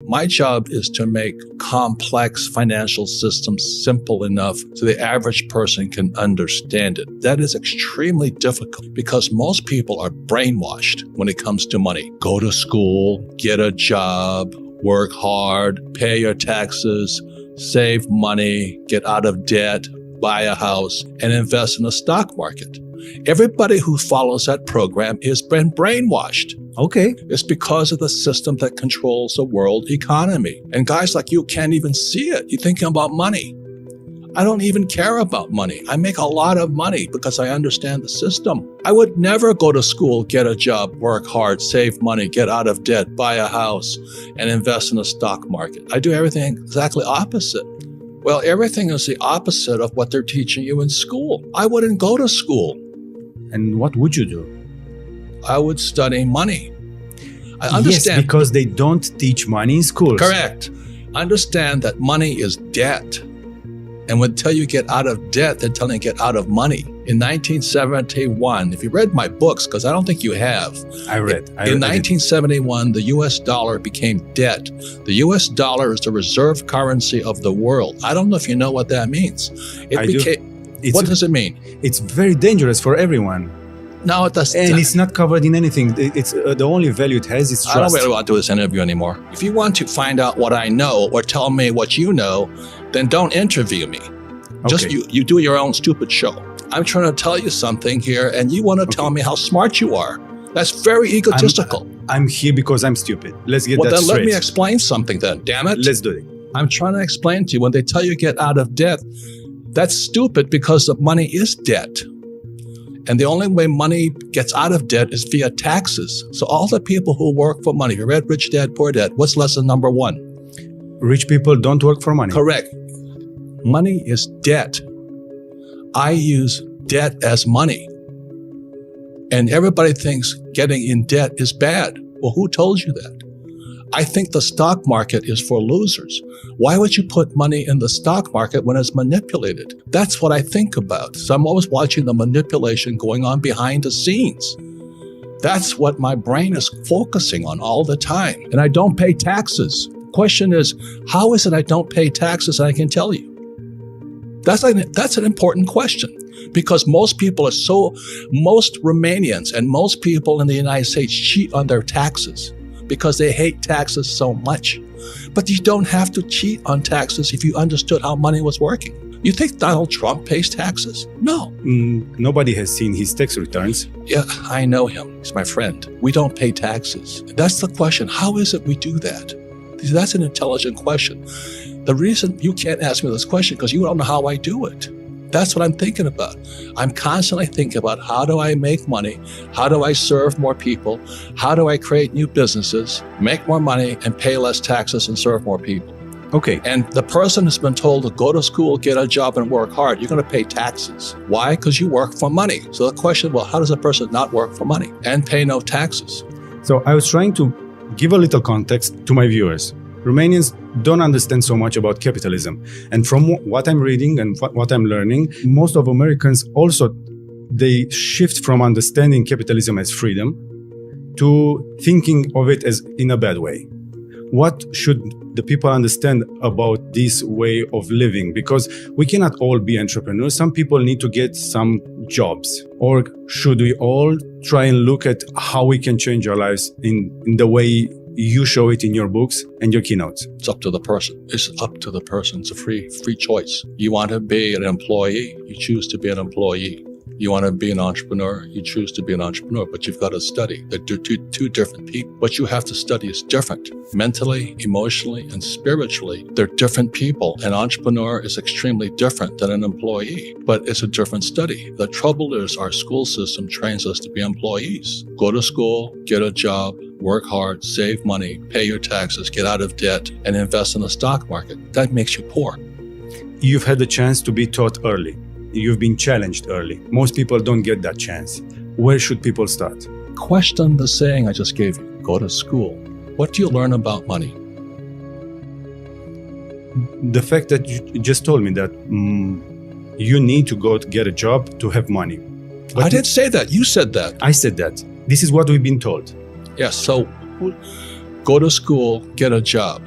My job is to make complex financial systems simple enough so the average person can understand it. That is extremely difficult because most people are brainwashed when it comes to money. Go to school, get a job, work hard, pay your taxes, save money, get out of debt, buy a house, and invest in the stock market. Everybody who follows that program has been brainwashed. Okay. It's because of the system that controls the world economy. And guys like you can't even see it. You're thinking about money. I don't even care about money. I make a lot of money because I understand the system. I would never go to school, get a job, work hard, save money, get out of debt, buy a house, and invest in the stock market. I do everything exactly opposite. Well, everything is the opposite of what they're teaching you in school. I wouldn't go to school. And what would you do? I would study money. I understand. Yes, because they don't teach money in schools. Correct. Understand that money is debt. And until you get out of debt, they're telling you to get out of money. In 1971, if you read my books, because I don't think you have. I read. In 1971, the US dollar became debt. The US dollar is the reserve currency of the world. I don't know if you know what that means. What does it mean? It's very dangerous for everyone. No, it doesn't. And it's not covered in anything. It's the only value it has is trust. I don't really want to do this interview anymore. If you want to find out what I know or tell me what you know, then don't interview me. Okay. Just you do your own stupid show. I'm trying to tell you something here, and you want to tell me how smart you are. That's very egotistical. I'm here because I'm stupid. Let's get that straight. Well, then let me explain something then, damn it. Let's do it. I'm trying to explain to you, when they tell you get out of debt, that's stupid because the money is debt. And the only way money gets out of debt is via taxes. So all the people who work for money, you read Rich Dad, Poor Dad, what's lesson number one? Rich people don't work for money. Correct. Money is debt. I use debt as money. And everybody thinks getting in debt is bad. Well, who told you that? I think the stock market is for losers. Why would you put money in the stock market when it's manipulated? That's what I think about. So I'm always watching the manipulation going on behind the scenes. That's what my brain is focusing on all the time. And I don't pay taxes. Question is, how is it I don't pay taxes? And I can tell you. That's an important question, because most Romanians and most people in the United States cheat on their taxes because they hate taxes so much. But you don't have to cheat on taxes if you understood how money was working. You think Donald Trump pays taxes? No. Nobody has seen his tax returns. Yeah, I know him. He's my friend. We don't pay taxes. That's the question. How is it we do that? That's an intelligent question. The reason you can't ask me this question because you don't know how I do it. That's what I'm thinking about. I'm constantly thinking about, how do I make money? How do I serve more people? How do I create new businesses, make more money, and pay less taxes and serve more people? Okay. And the person has been told to go to school, get a job, and work hard. You're going to pay taxes. Why? Because you work for money. So the question, well, how does a person not work for money and pay no taxes? So I was trying to give a little context to my viewers. Romanians don't understand so much about capitalism. And from what I'm reading and what I'm learning, most of Americans also, they shift from understanding capitalism as freedom to thinking of it as in a bad way. What should the people understand about this way of living? Because we cannot all be entrepreneurs. Some people need to get some jobs. Or should we all try and look at how we can change our lives in the way you show it in your books and your keynotes? It's up to the person. It's up to the person. It's a free choice. You want to be an employee, you choose to be an employee. You want to be an entrepreneur, you choose to be an entrepreneur, but you've got to study. They're two different people. What you have to study is different. Mentally, emotionally, and spiritually, they're different people. An entrepreneur is extremely different than an employee, but it's a different study. The trouble is our school system trains us to be employees. Go to school, get a job, work hard, save money, pay your taxes, get out of debt, and invest in the stock market. That makes you poor. You've had the chance to be taught early. You've been challenged early. Most people don't get that chance. Where should people start? Question the saying I just gave you. Go to school. What do you learn about money? The fact that you just told me that you need to go to get a job to have money. But I didn't say that. You said that. I said that. This is what we've been told. Yes. So Go to school, get a job.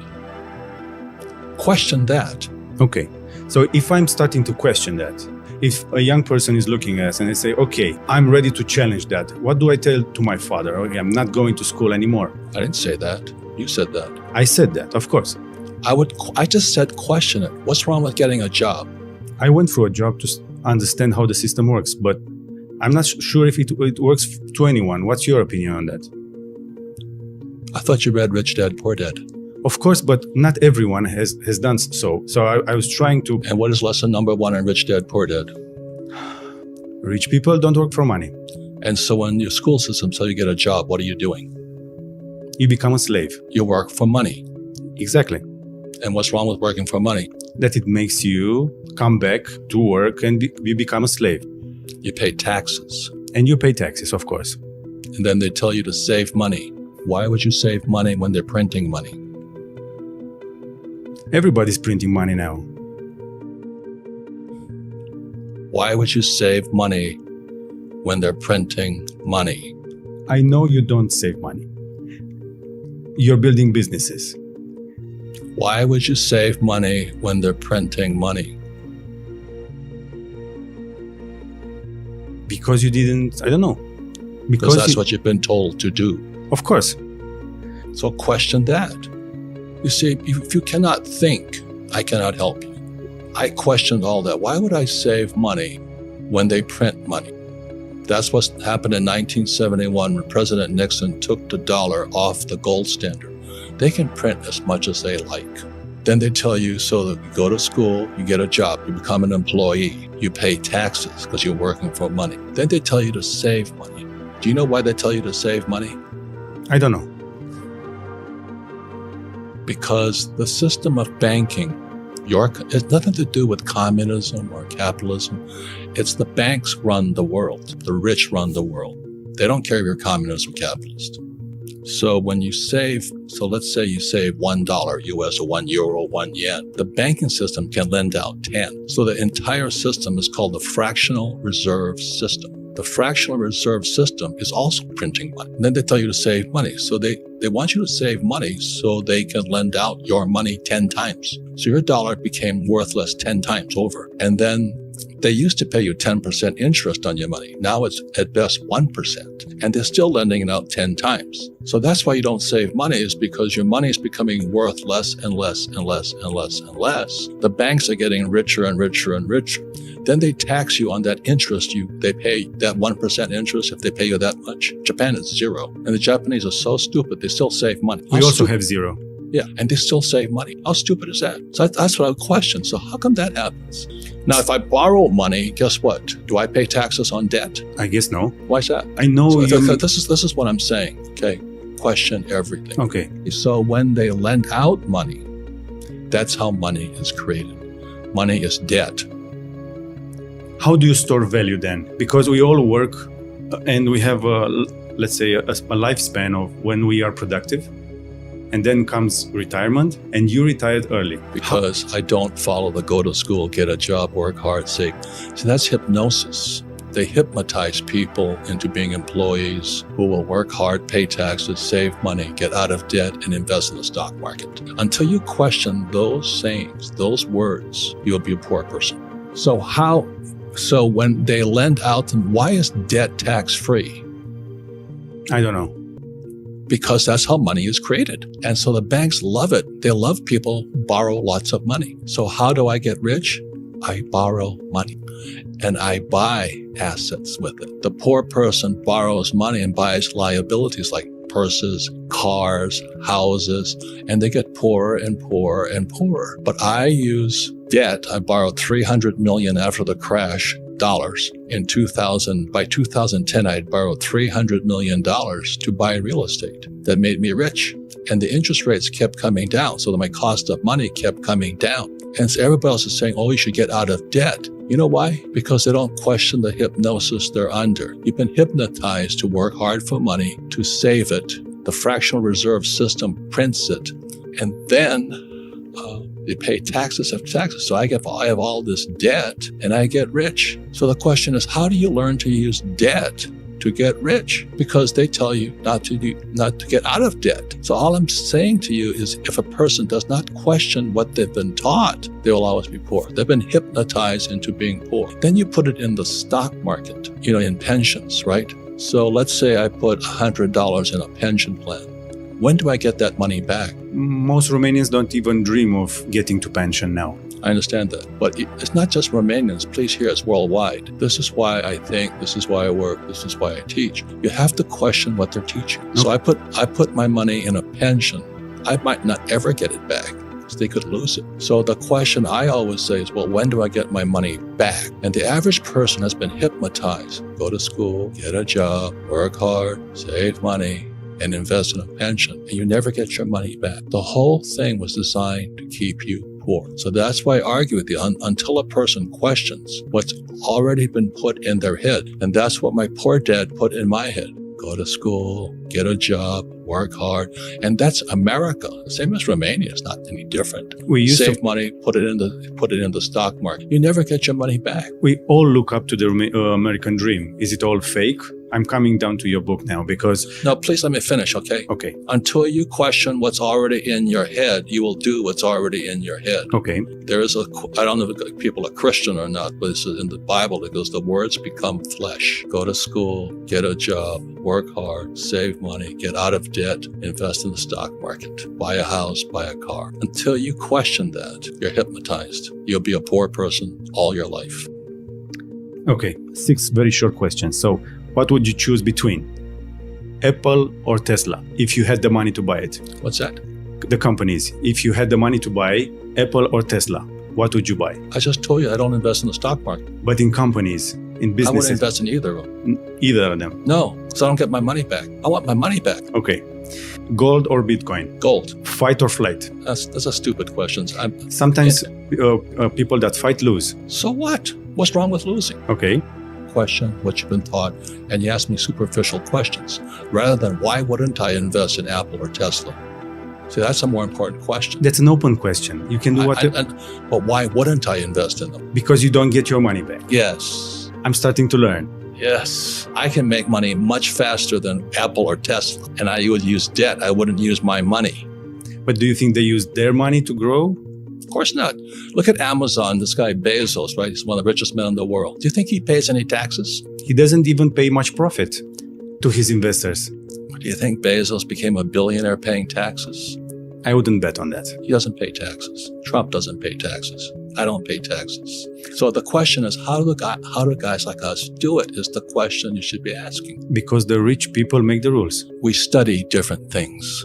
Question that. Okay. So if I'm starting to question that, if a young person is looking at us and they say, okay, I'm ready to challenge that, what do I tell to my father? Okay, I'm not going to school anymore. I didn't say that. You said that. I said that, of course. I just said question it. What's wrong with getting a job? I went through a job to understand how the system works, but I'm not sure if it works to anyone. What's your opinion on that? I thought you read Rich Dad, Poor Dad. Of course, but not everyone has done so. So I was trying to... And what is lesson number 1 in Rich Dad, Poor Dad? Rich people don't work for money. And so when your school system tells you get a job, what are you doing? You become a slave. You work for money. Exactly. And what's wrong with working for money? That it makes you come back to work and you become a slave. You pay taxes. And you pay taxes, of course. And then they tell you to save money. Why would you save money when they're printing money? Everybody's printing money now. Why would you save money when they're printing money? I know you don't save money. You're building businesses. Why would you save money when they're printing money? Because you didn't, I don't know. Because that's what you've been told to do. Of course. So question that. You see, if you cannot think, I cannot help you. I questioned all that. Why would I save money when they print money? That's what happened in 1971 when President Nixon took the dollar off the gold standard. They can print as much as they like. Then they tell you, so that you go to school, you get a job, you become an employee, you pay taxes because you're working for money. Then they tell you to save money. Do you know why they tell you to save money? I don't know. Because the system of banking, it's nothing to do with communism or capitalism. It's the banks run the world. The rich run the world. They don't care if you're communist or capitalist. So when you save, so let's say you save $1 US or €1, 1 yen, the banking system can lend out 10. So the entire system is called the fractional reserve system. The fractional reserve system is also printing money. And then they tell you to save money. So they want you to save money so they can lend out your money 10 times. So your dollar became worthless 10 times over. And then they used to pay you 10% interest on your money. Now it's at best 1%. And they're still lending it out 10 times. So that's why you don't save money, is because your money is becoming worth less and less and less and less and less. The banks are getting richer and richer and richer. Then they tax you on that interest. They pay that 1% interest if they pay you that much. Japan is 0. And the Japanese are so stupid, they still save money. We also have 0. Yeah, and they still save money. How stupid is that? So that's what I would question. So how come that happens? Now, if I borrow money, guess what? Do I pay taxes on debt? I guess no. Why is that? I know this is what I'm saying, okay? Question everything. Okay. So when they lend out money, that's how money is created. Money is debt. How do you store value then? Because we all work and we have, let's say, a lifespan of when we are productive. And then comes retirement, and you retired early. Because I don't follow the go to school, get a job, work hard, say. So that's hypnosis. They hypnotize people into being employees who will work hard, pay taxes, save money, get out of debt, and invest in the stock market. Until you question those sayings, those words, you'll be a poor person. So when they lend out, why is debt tax-free? I don't know. Because that's how money is created. And so the banks love it. They love people borrow lots of money. So how do I get rich? I borrow money and I buy assets with it. The poor person borrows money and buys liabilities like purses, cars, houses, and they get poorer and poorer and poorer. But I use debt. I borrowed $300 million after the crash. In 2000, by 2010, I had borrowed $300 million to buy real estate. That made me rich. And the interest rates kept coming down, so that my cost of money kept coming down. And so everybody else is saying, oh, you should get out of debt. You know why? Because they don't question the hypnosis they're under. You've been hypnotized to work hard for money, to save it. The fractional reserve system prints it. And then you pay taxes after taxes. So I have all this debt and I get rich. So the question is, how do you learn to use debt to get rich because they tell you not to get out of debt. So all I'm saying to you is if a person does not question what they've been taught, they will always be poor. They've been hypnotized into being poor. Then you put it in the stock market, in pensions, right? So let's say I put $100 in a pension plan. When do I get that money back? Most Romanians don't even dream of getting to pension now. I understand that. But it's not just Romanians. Please hear, it's worldwide. This is why I think, this is why I work, this is why I teach. You have to question what they're teaching. So I put my money in a pension. I might not ever get it back because they could lose it. So the question I always say is, well, when do I get my money back? And the average person has been hypnotized. Go to school, get a job, work hard, save money, and invest in a pension, and you never get your money back. The whole thing was designed to keep you poor. So that's why I argue with you until a person questions what's already been put in their head. And that's what my poor dad put in my head. Go to school, get a job, work hard. And that's America. Same as Romania. It's not any different. We used Save money, put it in the stock market. You never get your money back. We all look up to the American dream. Is it all fake? I'm coming down to your book now because... No, please let me finish, okay? Okay. Until you question what's already in your head, you will do what's already in your head. Okay. There is I don't know if people are Christian or not, but it's in the Bible. It goes, the words become flesh. Go to school, get a job, work hard, save money, get out of debt, invest in the stock market, buy a house, buy a car. Until you question that, you're hypnotized. You'll be a poor person all your life. Okay. 6 very short questions. So, what would you choose between Apple or Tesla if you had the money to buy it? What's that? The companies. If you had the money to buy Apple or Tesla, what would you buy? I just told you I don't invest in the stock market. But in companies, in businesses. I wouldn't invest in either of them. Either of them? No, because I don't get my money back. I want my money back. Okay. Gold or Bitcoin? Gold. Fight or flight? That's a stupid question. Sometimes people that fight lose. So what? What's wrong with losing? Okay. Question what you've been taught, and you ask me superficial questions rather than why wouldn't I invest in Apple or Tesla? See, that's a more important question. That's an open question. You can do but why wouldn't I invest in them? Because you don't get your money back. Yes. I'm starting to learn. Yes. I can make money much faster than Apple or Tesla, and I would use debt. I wouldn't use my money. But do you think they use their money to grow? Of course not. Look at Amazon, this guy Bezos, right? He's one of the richest men in the world. Do you think he pays any taxes? He doesn't even pay much profit to his investors. Do you think Bezos became a billionaire paying taxes? I wouldn't bet on that. He doesn't pay taxes. Trump doesn't pay taxes. I don't pay taxes. So the question is, how do guys like us do it is the question you should be asking. Because the rich people make the rules. We study different things.